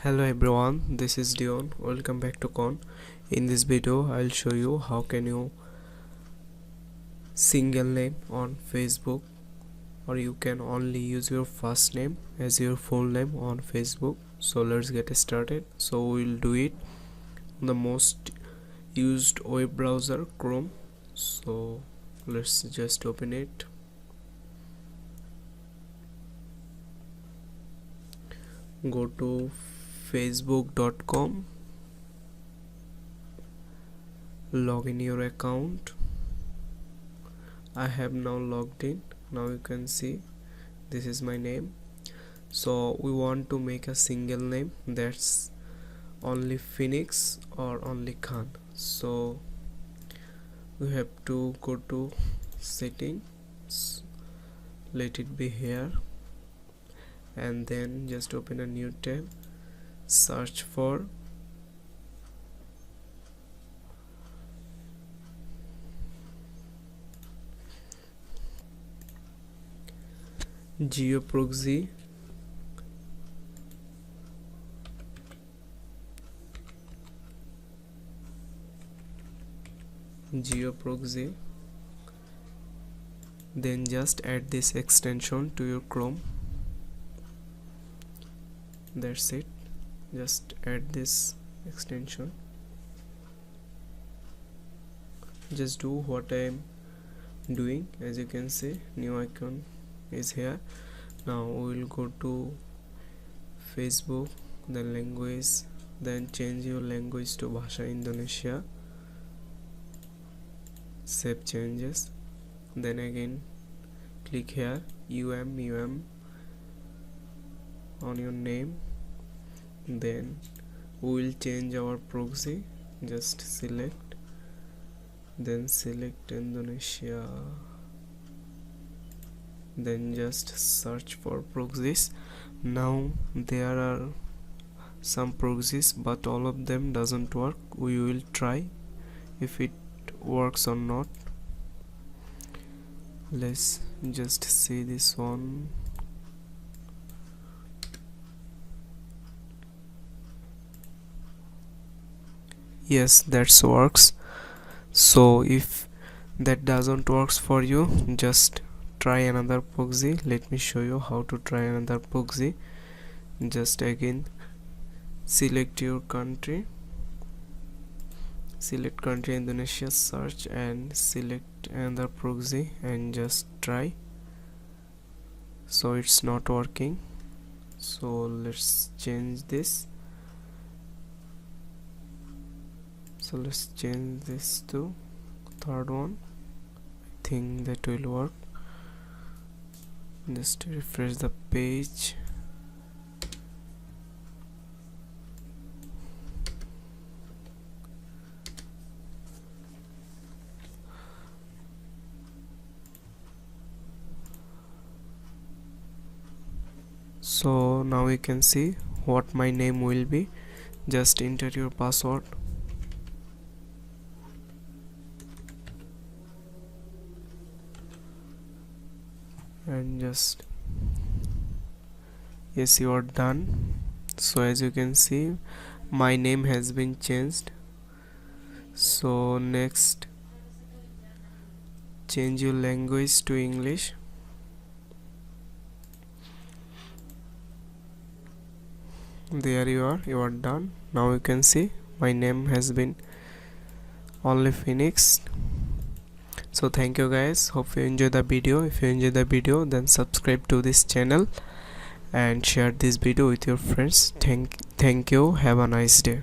Hello everyone, this is Dion. Welcome back to Con. In this video I'll show you how can you single name on Facebook, or you can only use your first name as your full name on Facebook. So let's get started. So we'll do it on the most used web browser, Chrome. So let's just open it. Go to facebook.com, log in your account. I have now logged in. Now you can see this is my name. So we want to make a single name that's only Phoenix or only Khan. So we have to go to settings, let it be here, and then just open a new tab, search for Geoproxy. Then just add this extension to your Chrome. That's it, just add this extension. Just do what I am doing. As you can see, new icon is here. Now we will go to Facebook, then language, then change your language to Bhasha Indonesia, save changes, then again click here um on your name. Then we will change our proxy, just select, then select Indonesia, then just search for proxies. Now there are some proxies, but all of them doesn't work. We will try if it works or not. Let's just see this one. Yes, that works. So if that doesn't works for you, just try another proxy. Let me show you how to try another proxy. Just again select your country, select country Indonesia, search and select another proxy and just try. So it's not working, so let's change this. So let's change this to third one. I think that will work. Just refresh the page. So now you can see what my name will be. Just enter your password. And just, yes, you are done. So as you can see, my name has been changed. So next, change your language to English. There you are done. Now you can see my name has been only Phoenix. So thank you guys, hope you enjoy the video. If you enjoy the video, then subscribe to this channel and share this video with your friends. Thank you, have a nice day.